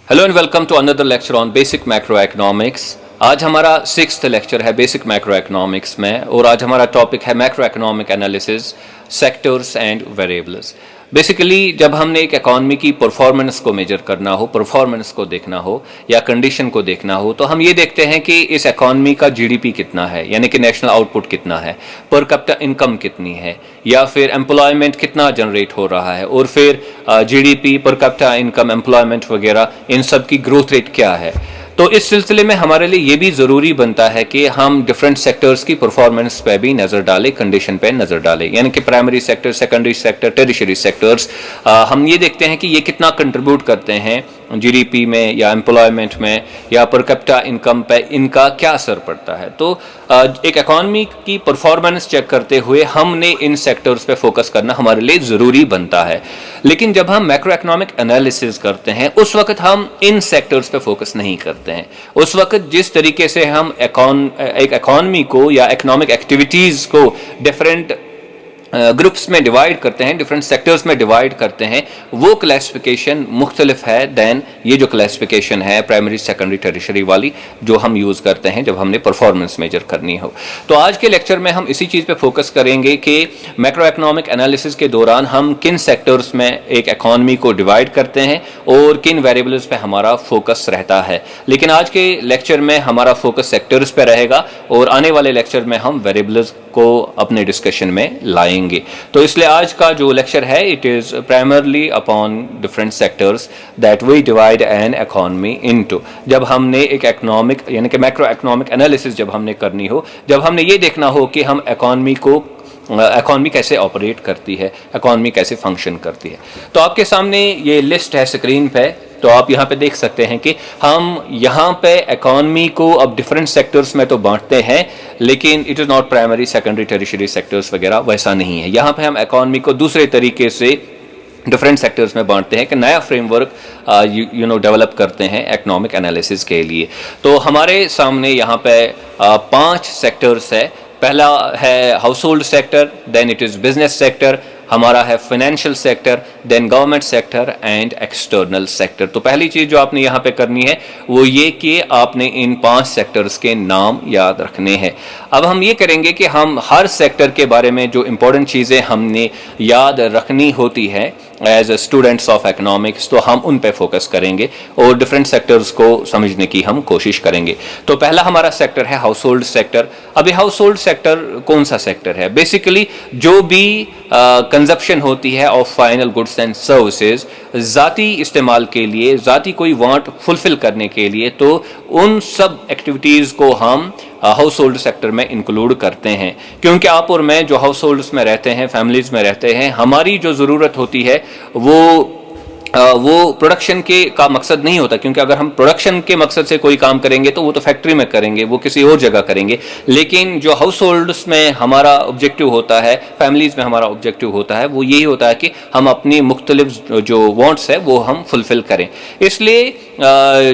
Hello and welcome to another lecture on basic macro economics. आज हमारा 6th lecture है basic macro economics में और आज हमारा टॉपिक है macro economic analysis, sectors and variables. Basically जब हमने एक इकॉनमी की परफॉर्मेंस को मेजर करना हो, परफॉर्मेंस को देखना हो या कंडीशन को देखना हो, तो हम ये देखते हैं कि इस इकॉनमी का जीडीपी कितना है, यानी कि नेशनल आउटपुट कितना है, पर कैपिटा इनकम कितनी है, या फिर एम्प्लॉयमेंट कितना जनरेट हो रहा है, और फिर GDP, per capita income, employment वगैरह इन सब की ग्रोथ रेट क्या है। तो इस सिलसिले में हमारे लिए ये भी ज़रूरी बनता है कि हम डिफरेंट सेक्टर्स की परफॉर्मेंस पे भी नज़र डालें, कंडीशन पे नज़र डालें, यानी कि primary sector, secondary sector, tertiary sectors. हम ये देखते हैं कि ये कितना कंट्रीब्यूट करते हैं जीडीपी में या एम्प्लॉयमेंट में या पर कैपिटा इनकम पे, इनका क्या असर पड़ता है। तो एक इकॉनमी की परफॉर्मेंस चेक करते हुए हमने इन सेक्टर्स पे फोकस करना हमारे लिए ज़रूरी बनता है। लेकिन जब हम मैक्रो इकोनॉमिक एनालिसिस करते हैं उस वक्त हम इन सेक्टर्स पे फोकस नहीं करते हैं। उस वक्त जिस तरीके से हम एक इकॉनमी को या इकोनॉमिक एक्टिविटीज़ को डिफरेंट ग्रुप्स में डिवाइड करते हैं, डिफरेंट सेक्टर्स में डिवाइड करते हैं, वो क्लासिफिकेशन मुख्तलिफ है दैन ये जो क्लासिफिकेशन है प्राइमरी, सेकेंडरी, टेरिशरी वाली जो हम यूज़ करते हैं जब हमने परफॉर्मेंस मेजर करनी हो। तो आज के लेक्चर में हम इसी चीज़ पे फोकस करेंगे कि मैक्रो इकोनॉमिक एनालिसिस के दौरान हम किन सेक्टर्स में एक इकॉनमी को डिवाइड करते हैं और किन वेरिएबल्स पे हमारा फोकस रहता है। लेकिन आज के लेक्चर में हमारा फोकस सेक्टर्स पे रहेगा और आने वाले लेक्चर में हम वेरिएबल्स को अपने डिस्कशन में लाएंगे। तो इसलिए आज का जो लेक्चर है it is primarily upon different sectors that we divide an economy into. जब हमने एक इकोनॉमिक यानी कि मैक्रो इकोनॉमिक एनालिसिस जब हमने करनी हो, जब हमने ये देखना हो कि हम इकॉनमी कैसे ऑपरेट करती है, इकॉनमी कैसे फंक्शन करती है। तो आपके सामने ये लिस्ट है स्क्रीन पे, तो आप यहाँ पे देख सकते हैं कि हम यहाँ पे इकॉनमी को अब डिफरेंट सेक्टर्स में तो बांटते हैं, लेकिन it is not primary, secondary, tertiary sectors वगैरह, वैसा नहीं है। यहाँ पे हम इकॉनमी को दूसरे तरीके से डिफरेंट सेक्टर्स में बांटते हैं कि नया फ्रेमवर्क डेवलप करते हैं इकोनॉमिक एनालिसिस के लिए। तो हमारे सामने यहाँ पे 5 सेक्टर्स है। पहला है house hold sector, then it is business sector, हमारा है financial sector, then government sector and external sector. तो पहली चीज़ जो आपने यहाँ पे करनी है वो ये कि आपने इन 5 सेक्टर्स के नाम याद रखने हैं। अब हम ये करेंगे कि हम हर सेक्टर के बारे में जो इम्पोर्टेंट चीज़ें हमने याद रखनी होती है एज स्टूडेंट्स ऑफ इकोनॉमिक्स, तो हम उन पे फोकस करेंगे और डिफरेंट सेक्टर्स को समझने की हम कोशिश करेंगे। तो पहला हमारा सेक्टर है हाउस होल्ड सेक्टर। अभी हाउस होल्ड सेक्टर कौन सा सेक्टर है? बेसिकली जो भी कंजप्शन होती है of final goods and services ज़ाती इस्तेमाल के लिए, ज़ाती कोई वांट फुलफिल करने के लिए, तो उन सब एक्टिविटीज़ को हम हाउस होल्ड सेक्टर में इंक्लूड करते हैं। क्योंकि आप और मैं जो हाउस होल्ड्स में रहते हैं, फैमिलीज़ में रहते हैं, हमारी जो ज़रूरत होती है वो प्रोडक्शन का मकसद नहीं होता। क्योंकि अगर हम प्रोडक्शन के मकसद से कोई काम करेंगे तो वो तो फैक्ट्री में करेंगे, वो किसी और जगह करेंगे। लेकिन जो हाउस होल्ड्स में हमारा ऑब्जेक्टिव होता है, फैमिलीज़ में हमारा ऑब्जेक्टिव होता है, वो यही होता है कि हम अपनी मुख्तलिफ जो वांट्स है वो हम फुलफिल करें। इसलिए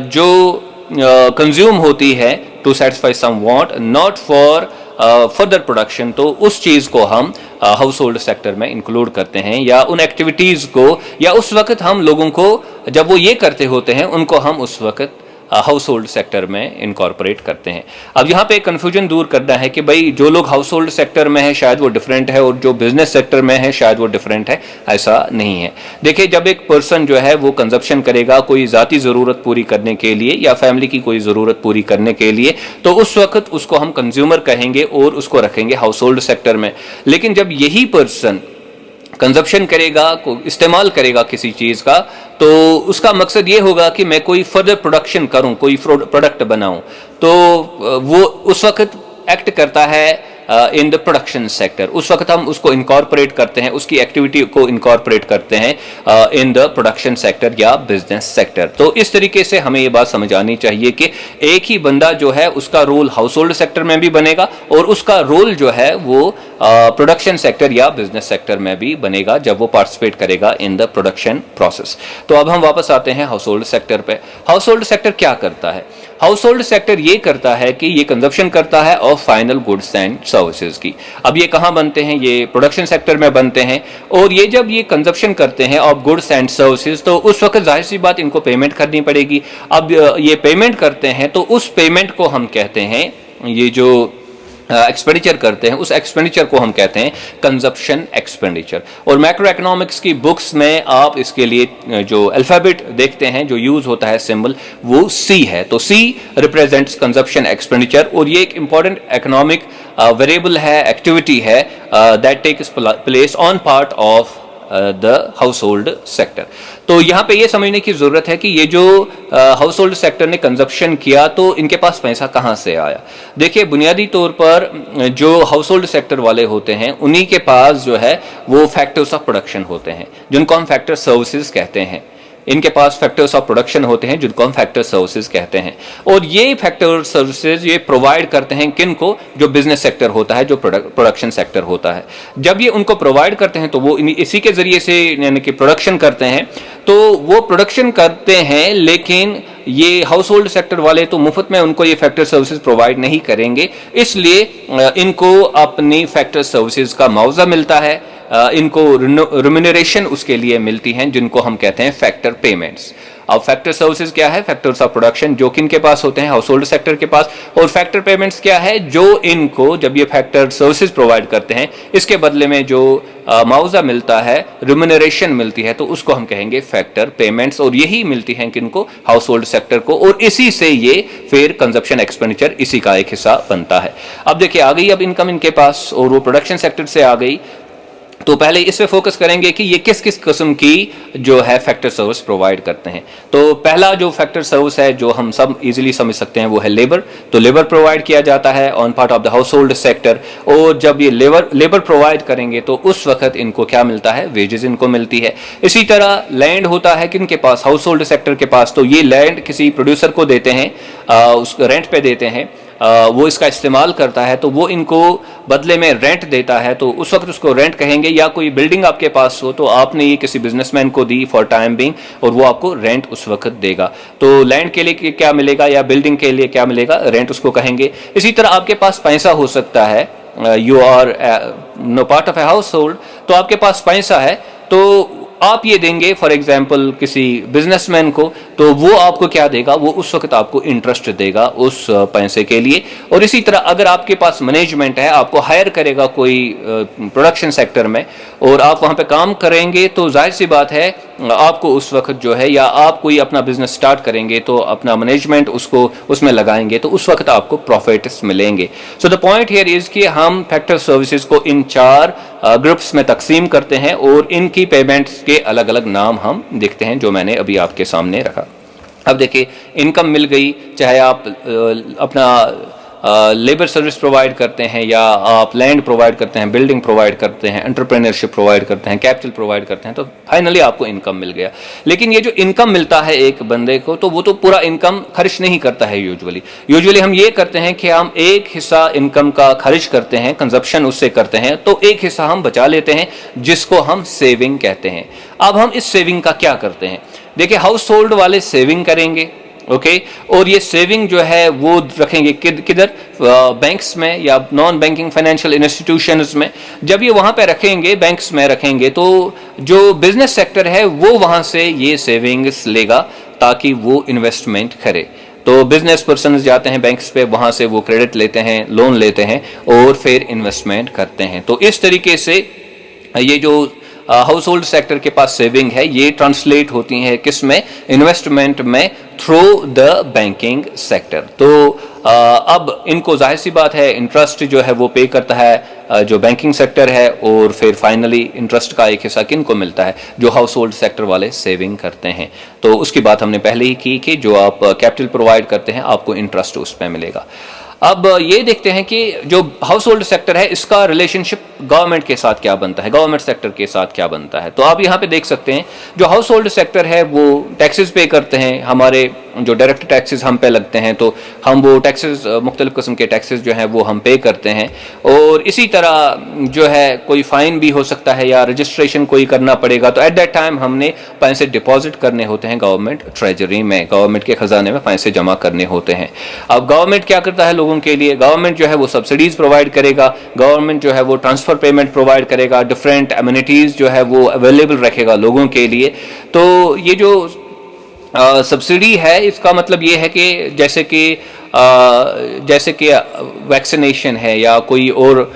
जो कंज्यूम होती है to satisfy some want, not for further production, तो उस चीज़ को हम हाउस होल्ड सेक्टर में इंक्लूड करते हैं, या उन एक्टिविटीज़ को, या उस वक्त हम लोगों को जब वो ये करते होते हैं उनको हम उस वक्त हाउस होल्ड सेक्टर में इनकॉर्पोरेट करते हैं। अब यहाँ पे कन्फ्यूजन दूर करना है कि भाई जो लोग हाउस होल्ड सेक्टर में है शायद वो डिफरेंट है और जो बिजनेस सेक्टर में है शायद वो डिफरेंट है। ऐसा नहीं है। देखिए, जब एक पर्सन जो है वो कंजप्शन करेगा कोई ज़ाती ज़रूरत पूरी करने के लिए या फैमिली की कोई ज़रूरत पूरी करने के लिए, तो उस वक्त उसको हम कंज्यूमर कहेंगे और उसको रखेंगे हाउस होल्ड सेक्टर में। लेकिन जब यही पर्सन कंजप्शन करेगा, को इस्तेमाल करेगा किसी चीज़ का, तो उसका मकसद ये होगा कि मैं कोई फर्दर प्रोडक्शन करूं, कोई प्रोडक्ट बनाऊं, तो वो उस वक्त एक्ट करता है इन द प्रोडक्शन सेक्टर। उस वक्त हम उसको इनकॉर्पोरेट करते हैं, उसकी एक्टिविटी को इनकॉर्पोरेट करते हैं इन द प्रोडक्शन सेक्टर या बिजनेस सेक्टर। तो इस तरीके से हमें ये बात समझ आनी चाहिए कि एक ही बंदा जो है उसका रोल हाउस होल्ड सेक्टर में भी बनेगा और उसका रोल जो है वो प्रोडक्शन सेक्टर या बिजनेस सेक्टर में भी बनेगा जब वो पार्टिसिपेट करेगा इन द प्रोडक्शन प्रोसेस। तो अब हम वापस आते हैं हाउस होल्ड सेक्टर पे। हाउस होल्ड सेक्टर क्या करता है? हाउस होल्ड सेक्टर ये करता है कि ये कंजप्शन करता है of final goods and services की। अब ये कहाँ बनते हैं? ये प्रोडक्शन सेक्टर में बनते हैं, और ये जब ये कंजप्शन करते हैं ऑफ गुड्स एंड सर्विसेज तो उस वक्त जाहिर सी बात इनको पेमेंट करनी पड़ेगी। अब ये पेमेंट करते हैं तो उस पेमेंट को हम कहते हैं, ये जो एक्सपेंडिचर करते हैं उस एक्सपेंडिचर को हम कहते हैं कंजप्शन एक्सपेंडिचर। और मैक्रो इकोनॉमिक्स की बुक्स में आप इसके लिए जो अल्फाबेट देखते हैं, जो यूज होता है सिंबल, वो सी है। तो सी रिप्रेजेंट्स कंजप्शन एक्सपेंडिचर, और ये एक इंपॉर्टेंट इकोनॉमिक वेरिएबल है, एक्टिविटी है that takes place on part of the house hold sector. तो यहाँ पे ये समझने की जरूरत है कि ये जो हाउस होल्ड सेक्टर ने कंजप्शन किया तो इनके पास पैसा कहाँ से आया। देखिए, बुनियादी तौर पर जो हाउस होल्ड सेक्टर वाले होते हैं उन्हीं के पास जो है वो फैक्टर्स ऑफ प्रोडक्शन होते हैं, जिनको हम फैक्टर सर्विसेज कहते हैं। इनके पास फैक्टर्स ऑफ प्रोडक्शन होते हैं जिनको हम फैक्टर सर्विसेज कहते हैं, और ये फैक्टर सर्विसेज ये प्रोवाइड करते हैं किनको? जो बिजनेस सेक्टर होता है, जो प्रोडक्शन सेक्टर होता है। जब ये उनको प्रोवाइड करते हैं तो वो इसी के जरिए से यानी कि प्रोडक्शन करते हैं। तो वो प्रोडक्शन करते हैं, लेकिन ये हाउस होल्ड सेक्टर वाले तो मुफ्त में उनको ये फैक्टर सर्विसेज प्रोवाइड नहीं करेंगे, इसलिए इनको अपनी फैक्टर सर्विसेज का मुआवजा मिलता है, इनको रिम्यूनरेशन उसके लिए मिलती हैं, जिनको हम कहते हैं फैक्टर पेमेंट्स। अब फैक्टर सर्विसेज क्या है? फैक्टर्स ऑफ प्रोडक्शन, जो कि इनके पास होते हैं हाउस होल्ड सेक्टर के पास। और फैक्टर पेमेंट्स क्या है? जो इनको जब ये फैक्टर सर्विसेज प्रोवाइड करते हैं, इसके बदले में जो मुआवजा मिलता है, रिम्यूनरेशन मिलती है, तो उसको हम कहेंगे फैक्टर पेमेंट्स। और यही मिलती हैं किनको? हाउस होल्ड सेक्टर को, और इसी से ये फिर कंजप्शन एक्सपेंडिचर इसी का एक हिस्सा बनता है। अब देखिए, आ गई अब इनकम इनके पास, और वो प्रोडक्शन सेक्टर से आ गई। तो पहले इस पे फोकस करेंगे कि ये किस किस किस्म की जो है फैक्टर सर्विस प्रोवाइड करते हैं। तो पहला जो फैक्टर सर्विस है जो हम सब इजीली समझ सकते हैं वो है लेबर। तो लेबर प्रोवाइड किया जाता है on part of the house hold sector, और जब ये लेबर प्रोवाइड करेंगे तो उस वक्त इनको क्या मिलता है? वेजेस इनको मिलती है। इसी तरह लैंड होता है किनके पास? हाउस होल्ड सेक्टर के पास। तो ये लैंड किसी प्रोड्यूसर को देते हैं, उसको रेंट पे देते हैं, वो इसका इस्तेमाल करता है, तो वो इनको बदले में रेंट देता है, तो उस वक्त उसको रेंट कहेंगे। या कोई बिल्डिंग आपके पास हो तो आपने ये किसी बिजनेसमैन को दी फॉर टाइम बीइंग, और वो आपको रेंट उस वक्त देगा। तो लैंड के लिए क्या मिलेगा या बिल्डिंग के लिए क्या मिलेगा? रेंट उसको कहेंगे। इसी तरह आपके पास पैसा हो सकता है, you are no part of a household, तो आपके पास पैसा है, तो आप ये देंगे फॉर एग्जाम्पल किसी बिजनेसमैन को, तो वो आपको क्या देगा? वो उस वक्त आपको इंटरेस्ट देगा उस पैसे के लिए। और इसी तरह अगर आपके पास मैनेजमेंट है, आपको हायर करेगा कोई प्रोडक्शन सेक्टर में, और आप वहां पे काम करेंगे, तो जाहिर सी बात है आपको उस वक्त जो है, या आप कोई अपना बिजनेस स्टार्ट करेंगे तो अपना मैनेजमेंट उसको उसमें लगाएंगे, तो उस वक्त आपको प्रॉफिट्स मिलेंगे। So the point here is कि हम फैक्टर सर्विसेज को इन 4 ग्रुप्स में तकसीम करते हैं, और इनकी पेमेंट्स के अलग अलग नाम हम देखते हैं, जो मैंने अभी आपके सामने रखा। अब देखिए, इनकम मिल गई, चाहे आप अपना लेबर सर्विस प्रोवाइड करते हैं, या आप लैंड प्रोवाइड करते हैं, बिल्डिंग प्रोवाइड करते हैं, एंटरप्रेन्योरशिप प्रोवाइड करते हैं, कैपिटल प्रोवाइड करते हैं, तो फाइनली आपको इनकम मिल गया। लेकिन ये जो इनकम मिलता है एक बंदे को, तो वो तो पूरा इनकम खर्च नहीं करता है। यूजुअली हम ये करते हैं कि हम एक हिस्सा इनकम का खर्च करते हैं, कंजप्शन उससे करते हैं, तो एक हिस्सा हम बचा लेते हैं, जिसको हम सेविंग कहते हैं। अब हम इस सेविंग का क्या करते हैं? देखिए, हाउस होल्ड वाले सेविंग करेंगे, ओके, और ये सेविंग जो है वो रखेंगे किधर? बैंक्स में या नॉन बैंकिंग फाइनेंशियल इंस्टीट्यूशंस में। जब ये वहां पे रखेंगे, बैंक्स में रखेंगे, तो जो बिजनेस सेक्टर है वो वहां से ये सेविंग्स लेगा ताकि वो इन्वेस्टमेंट करे। तो बिजनेस पर्सन जाते हैं बैंक्स पे, वहां से वो क्रेडिट लेते हैं, लोन लेते हैं, और फिर इन्वेस्टमेंट करते हैं। तो इस तरीके से ये जो हाउस होल्ड सेक्टर के पास सेविंग है, ये ट्रांसलेट होती है किस में? इन्वेस्टमेंट में, थ्रू द बैंकिंग सेक्टर। तो अब इनको जाहिर सी बात है इंटरेस्ट जो है वो पे करता है जो बैंकिंग सेक्टर है, और फिर फाइनली इंटरेस्ट का एक हिस्सा किनको मिलता है? जो हाउस होल्ड सेक्टर वाले सेविंग करते हैं। तो उसकी बात हमने पहले ही की कि जो आप कैपिटल प्रोवाइड करते हैं, आपको इंटरेस्ट उस पर मिलेगा। अब ये देखते हैं कि जो हाउस होल्ड सेक्टर है इसका रिलेशनशिप गवर्नमेंट के साथ क्या बनता है, गवर्नमेंट सेक्टर के साथ क्या बनता है। तो आप यहाँ पे देख सकते हैं जो हाउस होल्ड सेक्टर है वो टैक्सेस पे करते हैं, हमारे जो डायरेक्ट टैक्सेस हम पे लगते हैं तो हम वो टैक्सेस मुख्तलिफ किस्म के टैक्सेस जो हैं वो हम पे करते हैं। और इसी तरह जो है कोई फ़ाइन भी हो सकता है या रजिस्ट्रेशन कोई करना पड़ेगा, तो एट दैट टाइम हमने पैसे डिपॉजिट करने होते हैं गवर्नमेंट ट्रेजरी में, गवर्नमेंट के खजाने में पैसे जमा करने होते हैं। अब गवर्नमेंट क्या करता है लोगों के लिए, गवर्नमेंट जो है वो सब्सिडीज प्रोवाइड करेगा, गवर्नमेंट जो है वो ट्रांसफर पेमेंट प्रोवाइड करेगा, डिफरेंट एमिनिटीज जो है वो अवेलेबल रखेगा लोगों के लिए। तो ये जो सब्सिडी है इसका मतलब ये है कि जैसे कि वैक्सीनेशन है या कोई और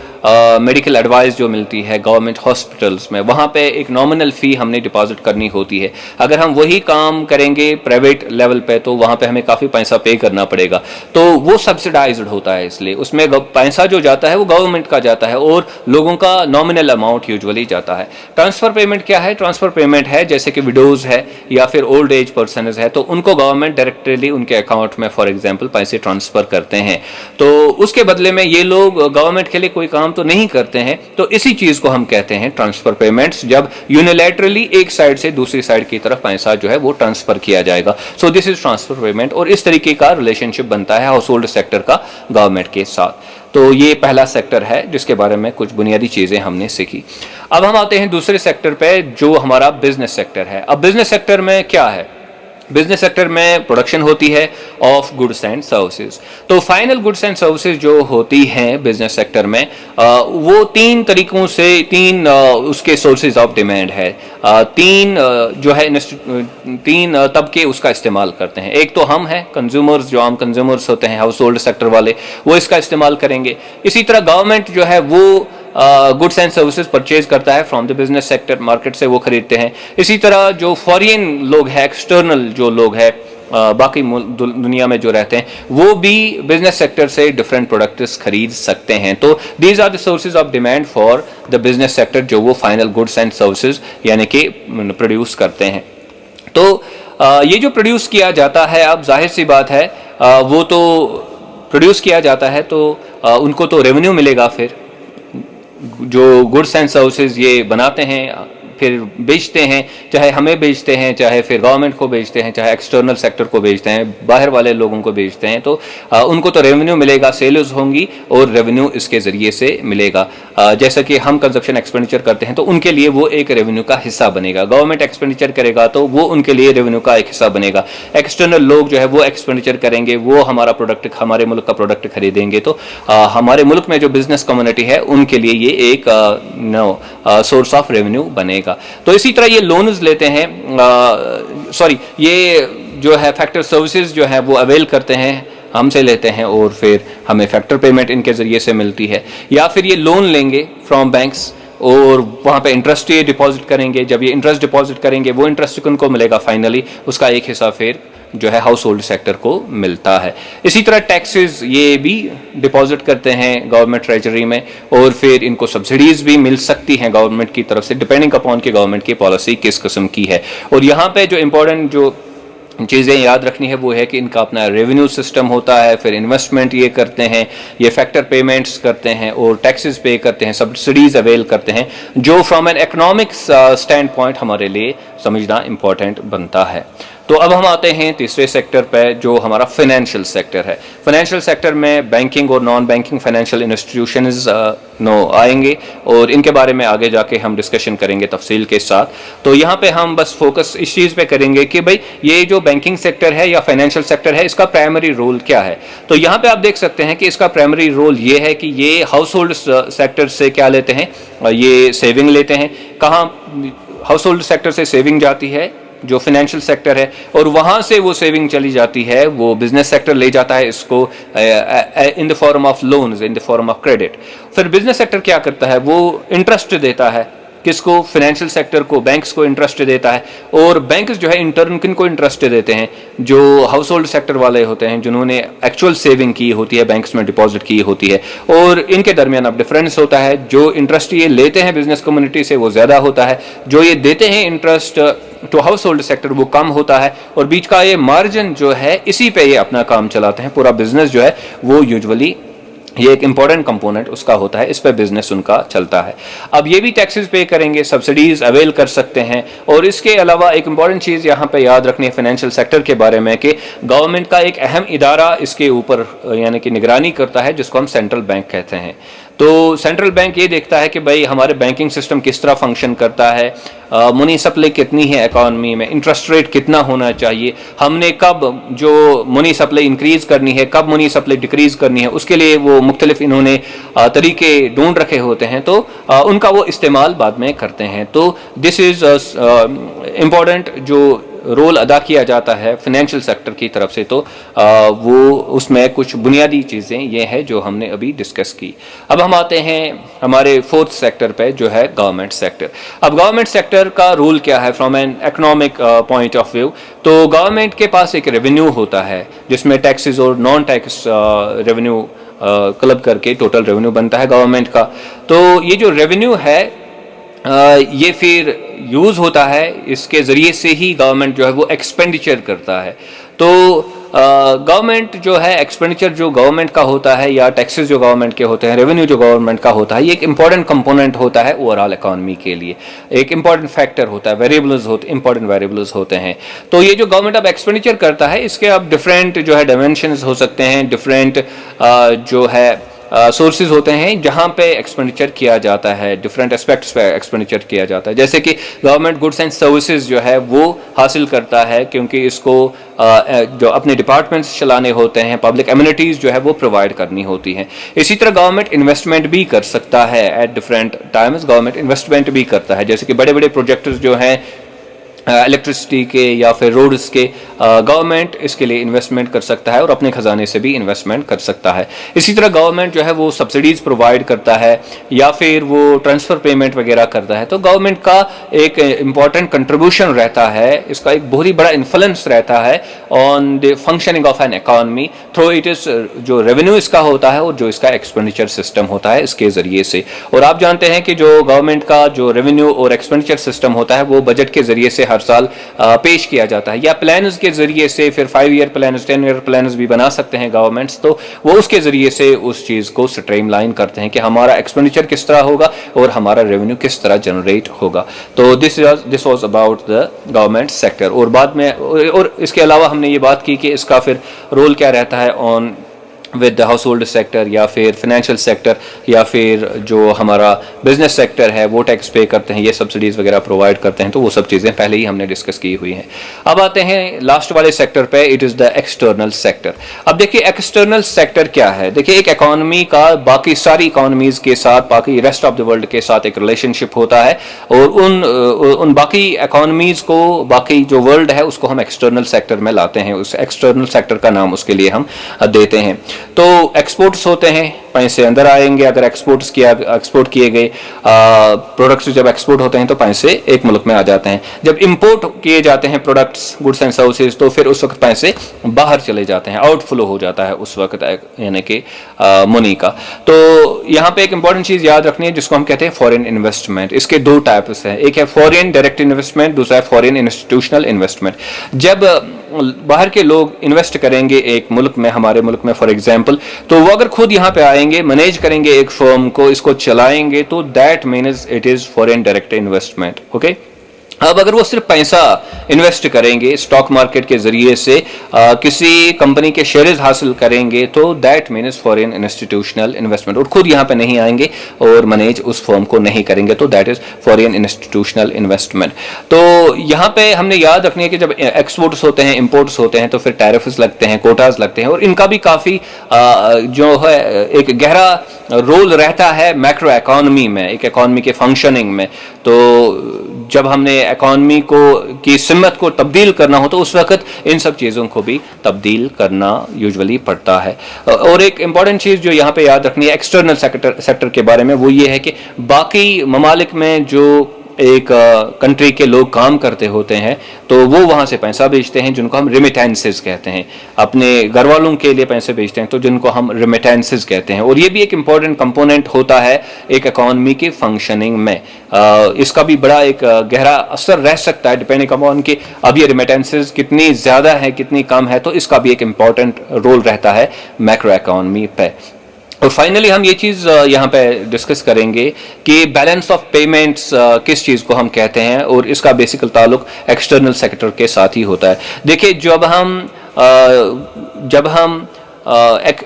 मेडिकल एडवाइस जो मिलती है गवर्नमेंट हॉस्पिटल्स में, वहाँ पे एक नॉमिनल फ़ी हमने डिपॉजिट करनी होती है। अगर हम वही काम करेंगे प्राइवेट लेवल पे तो वहाँ पे हमें काफ़ी पैसा पे करना पड़ेगा, तो वो सब्सिडाइज्ड होता है, इसलिए उसमें पैसा जो जाता है वो गवर्नमेंट का जाता है और लोगों का नॉमिनल अमाउंट यूजुअली जाता है। ट्रांसफ़र पेमेंट क्या है, ट्रांसफ़र पेमेंट है जैसे कि विडोज़ है या फिर ओल्ड एज पर्सन है, तो उनको गवर्नमेंट डायरेक्टली उनके अकाउंट में फॉर एग्जाम्पल पैसे ट्रांसफ़र करते हैं। तो उसके बदले में ये लोग गवर्नमेंट के लिए कोई काम तो नहीं करते हैं, तो इसी चीज को हम कहते हैं ट्रांसफर पेमेंट्स, जब यूनिलैटरली एक साइड से दूसरी साइड की तरफ पैसा जो है वो ट्रांसफर किया जाएगा। So this is transfer payment, और इस तरीके का रिलेशनशिप बनता है हाउस होल्ड सेक्टर का गवर्नमेंट के साथ। तो ये पहला सेक्टर है जिसके बारे में कुछ बुनियादी चीजें हमने सीखी। अब हम आते हैं दूसरे सेक्टर पे जो हमारा बिजनेस सेक्टर है। अब बिजनेस सेक्टर में क्या है, बिजनेस सेक्टर में प्रोडक्शन होती है ऑफ गुड्स एंड सर्विसेज। तो फाइनल गुड्स एंड सर्विसेज जो होती हैं बिजनेस सेक्टर में वो तीन तरीकों से, तीन उसके सोर्सेज ऑफ डिमांड है, तीन तबके उसका इस्तेमाल करते हैं। एक तो हम हैं कंज्यूमर्स, जो आम कंज्यूमर्स होते हैं हाउस होल्ड सेक्टर वाले, वो इसका इस्तेमाल करेंगे। इसी तरह गवर्नमेंट जो है वो गुड्स एंड सर्विसेज परचेज करता है from the business sector, market से वो खरीदते हैं। इसी तरह जो फॉरेन लोग हैं, एक्सटर्नल जो लोग हैं बाकी दुनिया में जो रहते हैं, वो भी बिजनेस सेक्टर से डिफरेंट प्रोडक्ट्स खरीद सकते हैं। तो these are the sources of demand for the business sector जो वो फाइनल गुड्स एंड सर्विसेज यानी कि प्रोड्यूस करते हैं। तो ये जो प्रोड्यूस किया जाता है, अब जाहिर सी बात है वो तो प्रोड्यूस किया जाता है तो उनको तो रेवेन्यू मिलेगा। फिर जो गुड्स एंड सर्विसेज ये बनाते हैं फिर बेचते हैं, चाहे हमें बेचते हैं, चाहे फिर गवर्नमेंट को बेचते हैं, चाहे एक्सटर्नल सेक्टर को बेचते हैं, बाहर वाले लोगों को बेचते हैं, तो उनको तो रेवेन्यू मिलेगा, सेल्स होंगी और रेवेन्यू इसके ज़रिए से मिलेगा। जैसा कि हम कंजप्शन एक्सपेंडिचर करते हैं तो उनके लिए वो एक रेवेन्यू का हिस्सा बनेगा, गवर्नमेंट एक्सपेंडिचर करेगा तो वो उनके लिए रेवेन्यू का एक हिस्सा बनेगा। एक्सटर्नल लोग जो है वो एक्सपेंडिचर करेंगे, वो हमारा प्रोडक्ट, हमारे मुल्क का प्रोडक्ट खरीदेंगे, तो हमारे मुल्क में जो बिजनेस कम्युनिटी है उनके लिए ये एक सोर्स ऑफ रेवेन्यू बनेगा। तो इसी तरह ये लोन्स लेते हैं, ये जो है फैक्टर सर्विसेज जो है वो अवेल करते हैं, हमसे लेते हैं और फिर हमें फैक्टर पेमेंट इनके ज़रिए से मिलती है। या फिर ये लोन लेंगे फ्रॉम बैंक्स और वहाँ पे इंटरेस्ट ये डिपॉजिट करेंगे। जब ये इंटरेस्ट डिपॉजिट करेंगे वो इंटरेस्ट उनको मिलेगा, फाइनली उसका एक हिस्सा फिर जो है हाउस होल्ड सेक्टर को मिलता है। इसी तरह टैक्सेस ये भी डिपॉजिट करते हैं गवर्नमेंट ट्रेजरी में और फिर इनको सब्सिडीज भी मिल सकती हैं गवर्नमेंट की तरफ से, डिपेंडिंग अपॉन कि गवर्नमेंट की पॉलिसी किस किस्म की है। और यहाँ पे जो इम्पोर्टेंट जो चीज़ें याद रखनी है वो है कि इनका अपना रेवेन्यू सिस्टम होता है, फिर इन्वेस्टमेंट ये करते हैं, ये फैक्टर पेमेंट्स करते हैं और टैक्सेस पे करते हैं, सब्सिडीज अवेल करते हैं, जो from N economics stand point हमारे लिए समझना इम्पॉर्टेंट बनता है। तो अब हम आते हैं तीसरे सेक्टर पे जो हमारा फाइनेंशियल सेक्टर है। फाइनेंशियल सेक्टर में बैंकिंग और नॉन बैंकिंग फाइनेंशियल इंस्टीट्यूशंस आएंगे और इनके बारे में आगे जाके हम डिस्कशन करेंगे तफसील के साथ। तो यहाँ पे हम बस फोकस इस चीज़ पे करेंगे कि भाई ये जो बैंकिंग सेक्टर है या फाइनेंशियल सेक्टर है इसका प्राइमरी रोल क्या है। तो यहाँ पे आप देख सकते हैं कि इसका प्राइमरी रोल ये है कि ये हाउस होल्ड सेक्टर से क्या लेते हैं, ये सेविंग लेते हैं। कहाँ हाउस होल्ड सेक्टर से सेविंग जाती है जो फाइनेंशियल सेक्टर है, और वहाँ से वो सेविंग चली जाती है, वो बिजनेस सेक्टर ले जाता है इसको in the form of loans, in the form of credit. फिर बिजनेस सेक्टर क्या करता है, वो इंटरेस्ट देता है किसको, फाइनेंशियल सेक्टर को, बैंक्स को इंटरेस्ट देता है। और बैंक्स जो है इंटर्न किनको इंटरेस्ट देते हैं, जो हाउस होल्ड सेक्टर वाले होते हैं जिन्होंने एक्चुअल सेविंग की होती है, बैंक्स में डिपॉजिट की होती है, और इनके दरमियान अब डिफरेंस होता है। जो इंटरेस्ट ये लेते हैं बिजनेस कम्युनिटी से वो ज़्यादा होता है, जो ये देते हैं interest to house hold sector वो कम होता है, और बीच का ये मार्जिन जो है इसी पे ये अपना काम चलाते हैं। पूरा बिजनेस जो है वो यूजुअली ये एक इंपॉर्टेंट कंपोनेंट उसका होता है, इस पर बिजनेस उनका चलता है। अब ये भी टैक्सेस पे करेंगे, सब्सिडीज अवेल कर सकते हैं। और इसके अलावा एक इंपॉर्टेंट चीज़ यहाँ पे याद रखनी है फाइनेंशियल सेक्टर के बारे में कि गवर्नमेंट का एक अहम इदारा इसके ऊपर यानी कि निगरानी करता है, जिसको हम सेंट्रल बैंक कहते हैं। तो सेंट्रल बैंक ये देखता है कि भाई हमारे बैंकिंग सिस्टम किस तरह फंक्शन करता है, मनी सप्लाई कितनी है इकॉनमी में, इंटरेस्ट रेट कितना होना चाहिए, हमने कब जो मनी सप्लाई इंक्रीज करनी है, कब मनी सप्लाई डिक्रीज करनी है, उसके लिए वो मुख्तलिफ इन्होंने तरीके ढूंढ रखे होते हैं, तो उनका वो इस्तेमाल बाद में करते हैं। तो दिस इज इम्पॉर्टेंट जो रोल अदा किया जाता है फाइनेंशियल सेक्टर की तरफ से, तो वो उसमें कुछ बुनियादी चीज़ें ये हैं जो हमने अभी डिस्कस की। अब हम आते हैं हमारे फोर्थ सेक्टर पे जो है गवर्नमेंट सेक्टर। अब गवर्नमेंट सेक्टर का रोल क्या है from an economic point of view? तो गवर्नमेंट के पास एक रेवेन्यू होता है जिसमें टैक्सेस और नॉन टैक्स रेवेन्यू क्लब करके टोटल रेवेन्यू बनता है गवर्नमेंट का। तो ये जो रेवेन्यू है ये फिर यूज़ होता है, इसके ज़रिए से ही गवर्नमेंट जो है वो एक्सपेंडिचर करता है। तो गवर्नमेंट जो है एक्सपेंडिचर जो गवर्नमेंट का होता है या टैक्सेस जो गवर्नमेंट के होते हैं, रेवेन्यू जो गवर्नमेंट का होता है, ये एक इंपॉर्टेंट कंपोनेंट होता है ओवरऑल इकोनॉमी के लिए, एक इंपॉर्टेंट फैक्टर होता है, वेरिएबल्स होते इंपॉर्टेंट वेरिएबल्स होते हैं। तो ये जो गवर्नमेंट अब एक्सपेंडिचर करता है इसके अब डिफरेंट जो है डायमेंशंस हो सकते हैं, डिफरेंट जो है सोर्सेज होते हैं जहाँ पे एक्सपेंडिचर किया जाता है, डिफरेंट एस्पेक्ट्स पे एक्सपेंडिचर किया जाता है। जैसे कि गवर्नमेंट गुड्स एंड सर्विसेज जो है वो हासिल करता है क्योंकि इसको जो अपने डिपार्टमेंट्स चलाने होते हैं, पब्लिक एमिनिटीज़ जो है वो प्रोवाइड करनी होती हैं। इसी तरह गवर्नमेंट इन्वेस्टमेंट भी कर सकता है, at different times government investment भी करता है। जैसे कि बड़े बड़े प्रोजेक्ट्स जो हैं इलेक्ट्रिसिटी के या फिर रोड्स के, गवर्नमेंट इसके लिए इन्वेस्टमेंट कर सकता है और अपने खजाने से भी इन्वेस्टमेंट कर सकता है। इसी तरह गवर्नमेंट जो है वो सब्सिडीज़ प्रोवाइड करता है या फिर वो ट्रांसफ़र पेमेंट वगैरह करता है। तो गवर्नमेंट का एक इम्पॉर्टेंट कंट्रीब्यूशन रहता है, इसका एक बहुत ही बड़ा इन्फ्लुएंस रहता है on the functioning of N economy through it is जो रेवेन्यू इसका होता है और जो इसका एक्सपेंडिचर सिस्टम होता है इसके ज़रिए से। और आप जानते हैं कि जो गवर्नमेंट का जो रेवेन्यू और एक्सपेंडिचर सिस्टम होता है वो बजट के ज़रिए से हर साल पेश किया जाता है, या प्लान्स के जरिए से, फिर 5 ईयर प्लान्स 10 ईयर प्लान्स भी बना सकते हैं गवर्नमेंट्स। तो वो उसके जरिए से उस चीज़ को स्ट्रीमलाइन करते हैं कि हमारा एक्सपेंडिचर किस तरह होगा और हमारा रेवेन्यू किस तरह जनरेट होगा। तो this was about the government sector. और बाद में और इसके अलावा हमने ये बात की कि इसका फिर रोल क्या रहता है on with the house hold sector या फिर फाइनेंशियल सेक्टर या फिर जो हमारा बिजनेस सेक्टर है वो टैक्स पे करते हैं, ये सब्सिडीज़ वगैरह प्रोवाइड करते हैं। तो वो सब चीज़ें पहले ही हमने डिस्कस की हुई हैं। अब आते हैं लास्ट वाले सेक्टर पे, it is the external sector. अब देखिए एक्सटर्नल सेक्टर क्या है। देखिए एक इकॉनमी का बाकी सारी इकॉनमीज़ के साथ, बाकी रेस्ट ऑफ द वर्ल्ड के साथ एक रिलेशनशिप होता है और उन बाकी इकॉनमीज़ को, बाकी जो वर्ल्ड है उसको हम एक्सटर्नल सेक्टर में लाते हैं, उस एक्सटर्नल सेक्टर का नाम उसके लिए हम देते हैं। तो एक्सपोर्ट्स होते हैं, पैसे अंदर आएंगे अगर एक्सपोर्ट किए गए प्रोडक्ट्स जब एक्सपोर्ट होते हैं तो पैसे एक मुल्क में आ जाते हैं। जब इंपोर्ट किए जाते हैं प्रोडक्ट्स, गुड्स एंड सर्विसेज, तो फिर उस वक्त पैसे बाहर चले जाते हैं, आउटफ्लो हो जाता है उस वक्त यानी कि मनी का। तो यहाँ पे एक इंपॉर्टेंट चीज़ याद रखनी है जिसको हम कहते हैं फॉरेन इन्वेस्टमेंट। इसके दो टाइप्स हैं, एक है फॉरेन डायरेक्ट इन्वेस्टमेंट, दूसरा है फॉरेन इंस्टीट्यूशनल इन्वेस्टमेंट। जब बाहर के लोग इन्वेस्ट करेंगे एक मुल्क में, हमारे मुल्क में फॉर एग्जांपल, तो वो अगर खुद यहाँ पे आएंगे, मैनेज करेंगे एक फर्म को, इसको चलाएंगे, तो that means it is foreign direct investment. Okay, अब अगर वो सिर्फ पैसा इन्वेस्ट करेंगे स्टॉक मार्केट के जरिए से, किसी कंपनी के शेयर्स हासिल करेंगे, तो that means foreign institutional investment, और खुद यहाँ पे नहीं आएंगे और मैनेज उस फर्म को नहीं करेंगे, तो that is foreign institutional investment. तो यहाँ पे हमने याद रखनी है कि जब एक्सपोर्ट्स होते हैं, इंपोर्ट्स होते हैं, तो फिर टैरिफ्स लगते हैं, कोटाज लगते हैं, और इनका भी काफ़ी जो है एक गहरा रोल रहता है मैक्रो इकोनॉमी में, एक इकोनॉमी के फंक्शनिंग में। तो जब हमने इकोनॉमी को की सिमत को तब्दील करना हो तो उस वक्त इन सब चीज़ों को भी तब्दील करना यूजुअली पड़ता है। और एक इम्पॉर्टेंट चीज़ जो यहाँ पे याद रखनी है एक्सटर्नल सेक्टर के बारे में, वो ये है कि बाकी ममालिक में जो एक कंट्री के लोग काम करते होते हैं तो वो वहाँ से पैसा भेजते हैं जिनको हम रिमिटेंसेस कहते हैं, अपने घर वालों के लिए पैसे भेजते हैं तो जिनको हम रिमिटेंसेस कहते हैं। और ये भी एक इम्पॉर्टेंट कंपोनेंट होता है एक इकॉनमी की फंक्शनिंग में। इसका भी बड़ा एक गहरा असर रह सकता है डिपेंडिंग अपॉन कि अब ये रिमिटेंसेस कितनी ज़्यादा है कितनी कम है, तो इसका भी एक इम्पॉर्टेंट रोल रहता है मैक्रो इकॉनमी पे। और फाइनली हम ये चीज़ यहाँ पे डिस्कस करेंगे कि बैलेंस ऑफ पेमेंट्स किस चीज़ को हम कहते हैं और इसका बेसिकल ताल्लुक एक्सटर्नल सेक्टर के साथ ही होता है। देखिए जब हम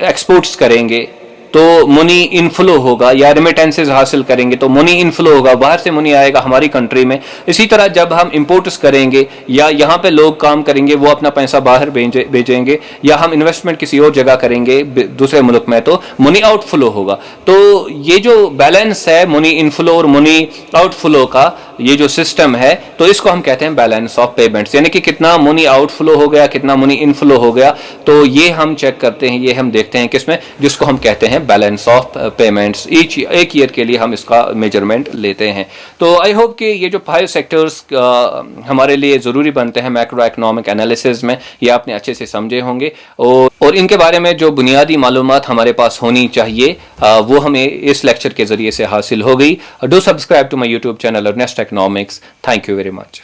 एक्सपोर्ट्स करेंगे तो मनी इनफ्लो होगा, या रिमिटेंसेस हासिल करेंगे तो मनी इनफ्लो होगा, बाहर से मनी आएगा हमारी कंट्री में। इसी तरह जब हम इंपोर्ट्स करेंगे या यहाँ पे लोग काम करेंगे वो अपना पैसा बाहर भेजेंगे, या हम इन्वेस्टमेंट किसी और जगह करेंगे दूसरे मुल्क में, तो मनी आउटफ्लो होगा। तो ये जो बैलेंस है मनी इनफ्लो और मनी आउटफ्लो का, ये जो सिस्टम है, तो इसको हम कहते हैं बैलेंस ऑफ पेमेंट्स, यानी कि कितना मनी आउटफ्लो हो गया कितना मनी इनफ्लो हो गया। तो ये हम चेक करते हैं, ये हम देखते हैं किसमें, जिसको हम कहते हैं बैलेंस ऑफ पेमेंट्स। एक ईयर के लिए हम इसका मेजरमेंट लेते हैं। तो आई होप कि ये जो 5 सेक्टर्स हमारे लिए ज़रूरी बनते हैं मैक्रो इकोनॉमिक एनालिसिस में, ये आपने अच्छे से समझे होंगे और इनके बारे में जो बुनियादी मालूमात हमारे पास होनी चाहिए वो हमें इस लेक्चर के ज़रिए से हासिल हो गई। Do subscribe to my YouTube channel Earnest economics. Thank you very much.